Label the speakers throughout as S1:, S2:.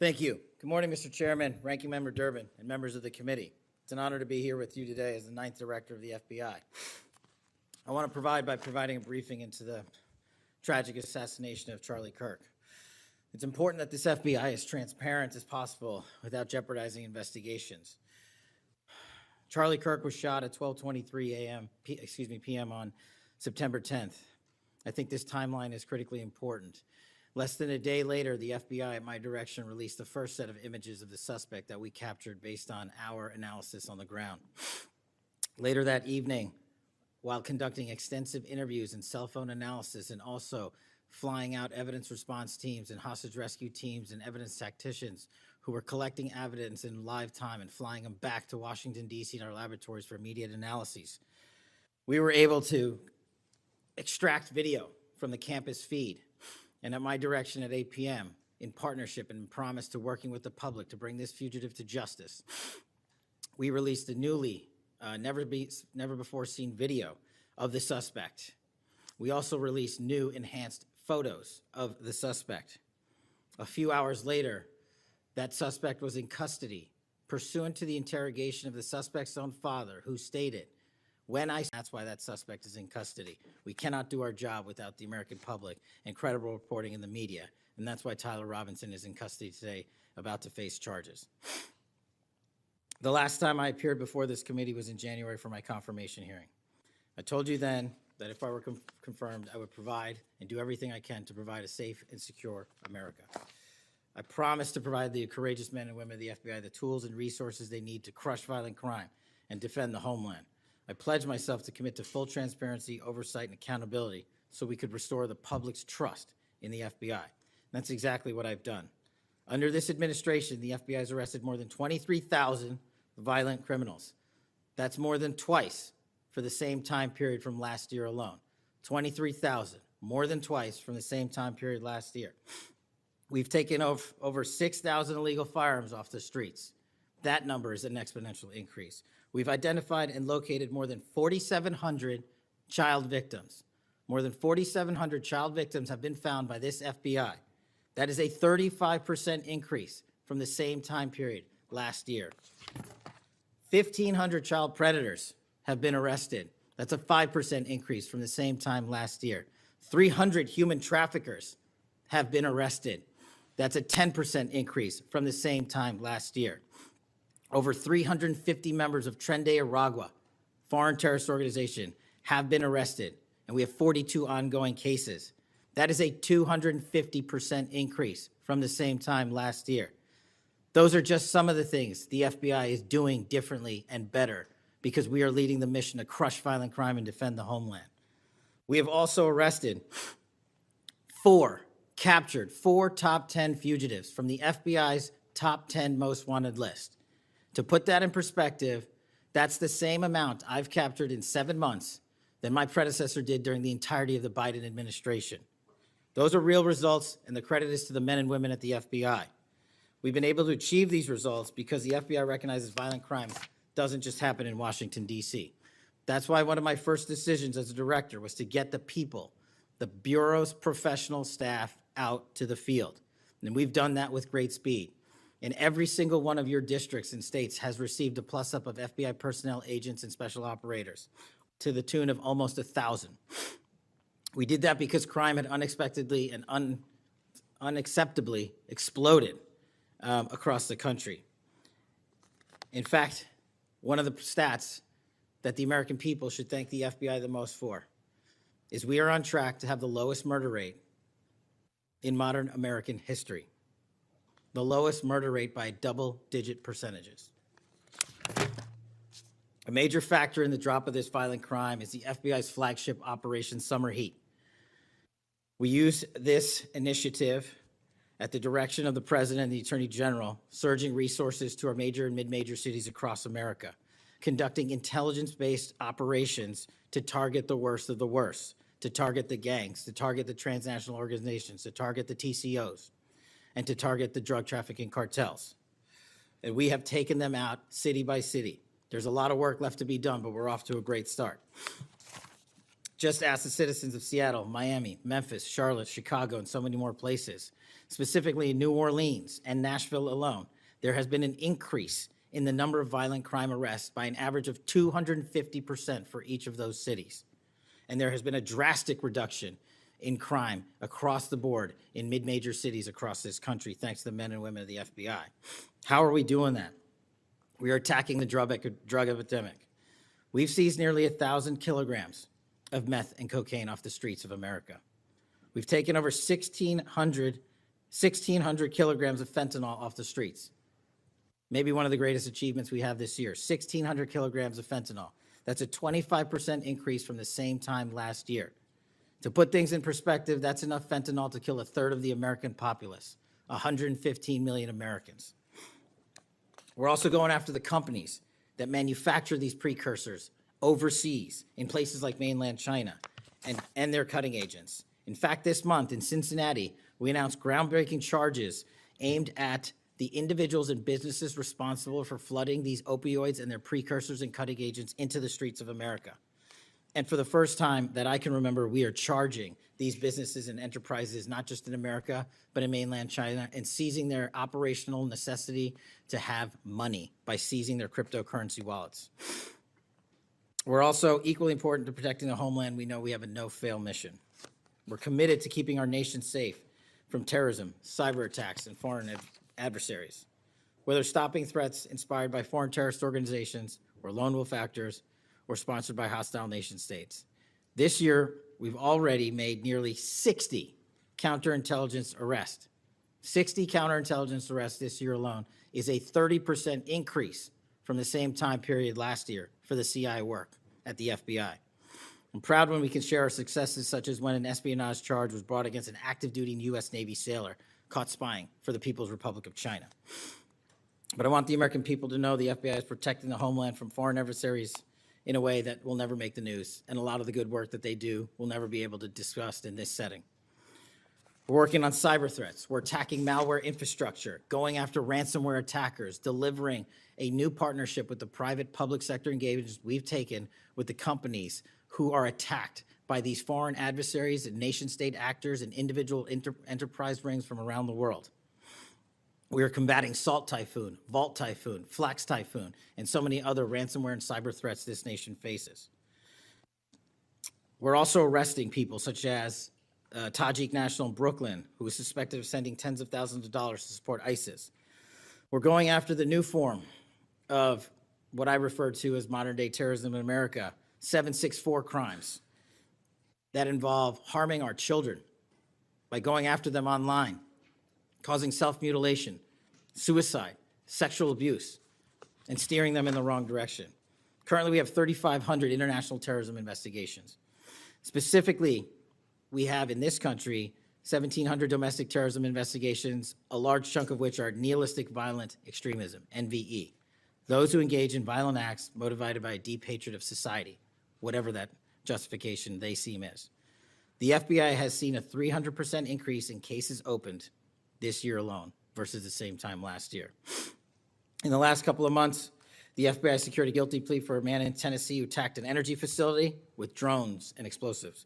S1: Thank you. Good morning, Mr. Chairman, Ranking Member Durbin, and members of the committee. It's an honor to be here with you today as the 9th Director of the FBI. I want to provide by providing a briefing into the tragic assassination of Charlie Kirk. It's important that this FBI is transparent as possible without jeopardizing investigations. Charlie Kirk was shot at 12:23 p.m. on September 10th. I think this timeline is critically important. Less than a day later, the FBI, at my direction, released the first set of images of the suspect that we captured based on our analysis on the ground. Later that evening, while conducting extensive interviews and cell phone analysis and also flying out evidence response teams and hostage rescue teams and evidence tacticians who were collecting evidence in live time and flying them back to Washington, D.C. in our laboratories for immediate analyses, we were able to extract video from the campus feed. And at my direction at 8 p.m., in partnership and promise to working with the public to bring this fugitive to justice, we released a newly, never before seen video of the suspect. We also released new enhanced photos of the suspect. A few hours later, that suspect was in custody, pursuant to the interrogation of the suspect's own father, who stated, that's why that suspect is in custody. We cannot do our job without the American public and credible reporting in the media, and that's why Tyler Robinson is in custody today, about to face charges. The last time I appeared before this committee was in January for my confirmation hearing. I told you then that if I were confirmed, I would provide and do everything I can to provide a safe and secure America. I promise to provide the courageous men and women of the FBI the tools and resources they need to crush violent crime and defend the homeland. I pledge myself to commit to full transparency, oversight, and accountability so we could restore the public's trust in the FBI. And that's exactly what I've done. Under this administration, the FBI has arrested more than 23,000 violent criminals. That's more than twice for the same time period from last year alone. 23,000, more than twice from the same time period last year. We've taken over 6,000 illegal firearms off the streets. That number is an exponential increase. We've identified and located more than 4,700 child victims. More than 4,700 child victims have been found by this FBI. That is a 35% increase from the same time period last year. 1,500 child predators have been arrested. That's a 5% increase from the same time last year. 300 human traffickers have been arrested. That's a 10% increase from the same time last year. Over 350 members of Tren de Aragua, foreign terrorist organization, have been arrested, and we have 42 ongoing cases. That is a 250% increase from the same time last year. Those are just some of the things the FBI is doing differently and better because we are leading the mission to crush violent crime and defend the homeland. We have also captured four top 10 fugitives from the FBI's top 10 most wanted list. To put that in perspective, that's the same amount I've captured in 7 months than my predecessor did during the entirety of the Biden administration. Those are real results, and the credit is to the men and women at the FBI. We've been able to achieve these results because the FBI recognizes violent crime doesn't just happen in Washington, D.C. That's why one of my first decisions as a director was to get the people, the Bureau's professional staff, out to the field. And we've done that with great speed. And every single one of your districts and states has received a plus-up of FBI personnel, agents, and special operators to the tune of almost 1,000. We did that because crime had unexpectedly and unacceptably exploded across the country. In fact, one of the stats that the American people should thank the FBI the most for is we are on track to have the lowest murder rate in modern American history. The lowest murder rate by double-digit percentages. A major factor in the drop of this violent crime is the FBI's flagship Operation Summer Heat. We use this initiative at the direction of the President and the Attorney General, surging resources to our major and mid-major cities across America, conducting intelligence-based operations to target the worst of the worst, to target the gangs, to target the transnational organizations, to target the TCOs, and to target the drug trafficking cartels. And we have taken them out city by city. There's a lot of work left to be done, but we're off to a great start. Just ask the citizens of Seattle, Miami, Memphis, Charlotte, Chicago, and so many more places. Specifically in New Orleans and Nashville alone, there has been an increase in the number of violent crime arrests by an average of 250% for each of those cities. And there has been a drastic reduction in crime across the board in mid-major cities across this country, thanks to the men and women of the FBI. How are we doing that? We are attacking the drug epidemic. We've seized nearly 1,000 kilograms of meth and cocaine off the streets of America. We've taken over 1,600 kilograms of fentanyl off the streets. Maybe one of the greatest achievements we have this year, 1,600 kilograms of fentanyl. That's a 25% increase from the same time last year. To put things in perspective, that's enough fentanyl to kill a third of the American populace, 115 million Americans. We're also going after the companies that manufacture these precursors overseas in places like mainland China and their cutting agents. In fact, this month in Cincinnati, we announced groundbreaking charges aimed at the individuals and businesses responsible for flooding these opioids and their precursors and cutting agents into the streets of America. And for the first time that I can remember, we are charging these businesses and enterprises, not just in America, but in mainland China, and seizing their operational necessity to have money by seizing their cryptocurrency wallets. We're also equally important to protecting the homeland. We know we have a no-fail mission. We're committed to keeping our nation safe from terrorism, cyber attacks, and foreign adversaries. Whether stopping threats inspired by foreign terrorist organizations or lone wolf actors or sponsored by hostile nation states. This year, we've already made nearly 60 counterintelligence arrests. 60 counterintelligence arrests this year alone is a 30% increase from the same time period last year for the CI work at the FBI. I'm proud when we can share our successes, such as when an espionage charge was brought against an active duty U.S. Navy sailor caught spying for the People's Republic of China. But I want the American people to know the FBI is protecting the homeland from foreign adversaries in a way that will never make the news, and a lot of the good work that they do will never be able to discuss in this setting. We're working on cyber threats. We're attacking malware infrastructure, going after ransomware attackers, delivering a new partnership with the private public sector engagements we've taken with the companies who are attacked by these foreign adversaries and nation-state actors and individual enterprise rings from around the world. We are combating Salt Typhoon, Vault Typhoon, Flax Typhoon, and so many other ransomware and cyber threats this nation faces. We're also arresting people such as Tajik national in Brooklyn, who is suspected of sending tens of thousands of dollars to support ISIS. We're going after the new form of what I refer to as modern-day terrorism in America, 764 crimes that involve harming our children by going after them online, causing self-mutilation, suicide, sexual abuse, and steering them in the wrong direction. Currently, we have 3,500 international terrorism investigations. Specifically, we have in this country 1,700 domestic terrorism investigations, a large chunk of which are nihilistic violent extremism, NVE. Those who engage in violent acts motivated by a deep hatred of society, whatever that justification they seem is. The FBI has seen a 300% increase in cases opened this year alone versus the same time last year. In the last couple of months, the FBI secured a guilty plea for a man in Tennessee who attacked an energy facility with drones and explosives.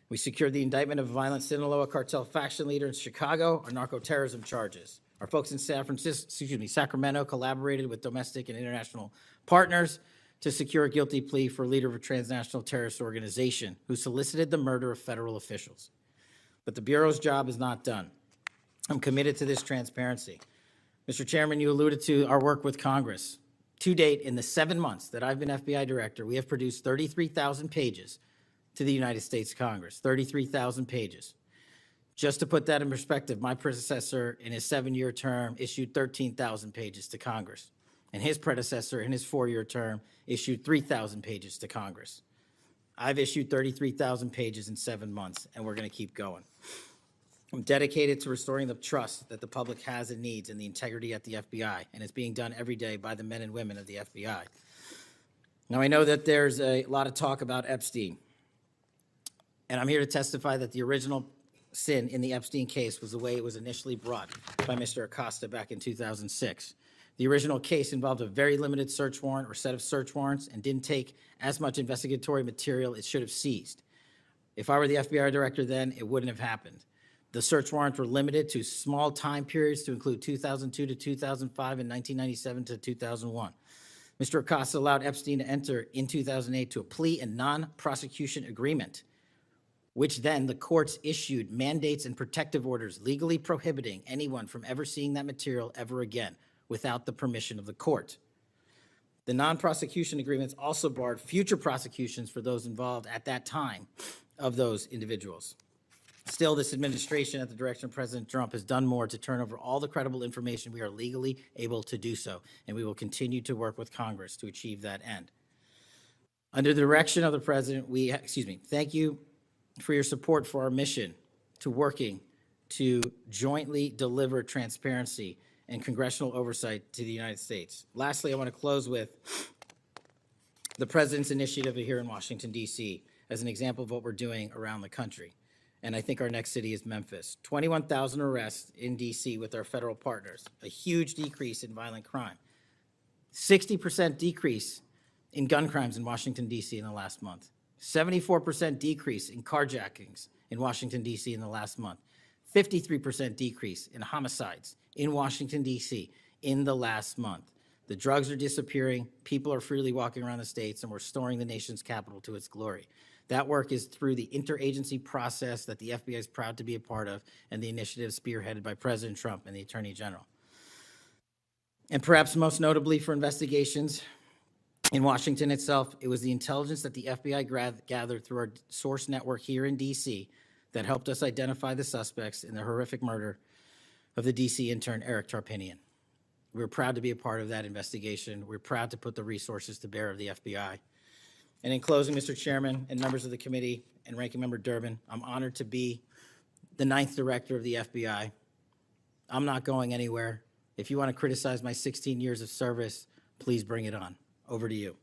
S1: We secured the indictment of a violent Sinaloa cartel faction leader in Chicago on narco-terrorism charges. Our folks in Sacramento collaborated with domestic and international partners to secure a guilty plea for a leader of a transnational terrorist organization who solicited the murder of federal officials. But the Bureau's job is not done. I'm committed to this transparency. Mr. Chairman, you alluded to our work with Congress. To date, in the 7 months that I've been FBI director, we have produced 33,000 pages to the United States Congress, 33,000 pages. Just to put that in perspective, my predecessor in his 7-year term issued 13,000 pages to Congress, and his predecessor in his 4-year term issued 3,000 pages to Congress. I've issued 33,000 pages in 7 months, and we're going to keep going. I'm dedicated to restoring the trust that the public has and needs in the integrity at the FBI, and it's being done every day by the men and women of the FBI. Now, I know that there's a lot of talk about Epstein, and I'm here to testify that the original sin in the Epstein case was the way it was initially brought by Mr. Acosta back in 2006. The original case involved a very limited search warrant or set of search warrants and didn't take as much investigatory material it should have seized. If I were the FBI director then, it wouldn't have happened. The search warrants were limited to small time periods to include 2002 to 2005 and 1997 to 2001. Mr. Acosta allowed Epstein to enter in 2008 to a plea and non-prosecution agreement, which then the courts issued mandates and protective orders legally prohibiting anyone from ever seeing that material ever again without the permission of the court. The non-prosecution agreements also barred future prosecutions for those involved at that time of those individuals. Still, this administration, at the direction of President Trump, has done more to turn over all the credible information we are legally able to do so, and we will continue to work with Congress to achieve that end. Under the direction of the President, thank you for your support for our mission to working to jointly deliver transparency and congressional oversight to the United States. Lastly, I want to close with the President's initiative here in Washington, D.C., as an example of what we're doing around the country. And I think our next city is Memphis. 21,000 arrests in D.C. with our federal partners, a huge decrease in violent crime, 60% decrease in gun crimes in Washington, D.C. in the last month, 74% decrease in carjackings in Washington, D.C. in the last month, 53% decrease in homicides in Washington, D.C. in the last month. The drugs are disappearing, people are freely walking around the states, and we're restoring the nation's capital to its glory. That work is through the interagency process that the FBI is proud to be a part of, and the initiative spearheaded by President Trump and the Attorney General. And perhaps most notably for investigations in Washington itself, it was the intelligence that the FBI gathered through our source network here in D.C. that helped us identify the suspects in the horrific murder of the D.C. intern Eric Tarpinian. We're proud to be a part of that investigation. We're proud to put the resources to bear of the FBI. And in closing, Mr. Chairman and members of the committee and Ranking Member Durbin, I'm honored to be the 9th director of the FBI. I'm not going anywhere. If you want to criticize my 16 years of service, please bring it on. Over to you.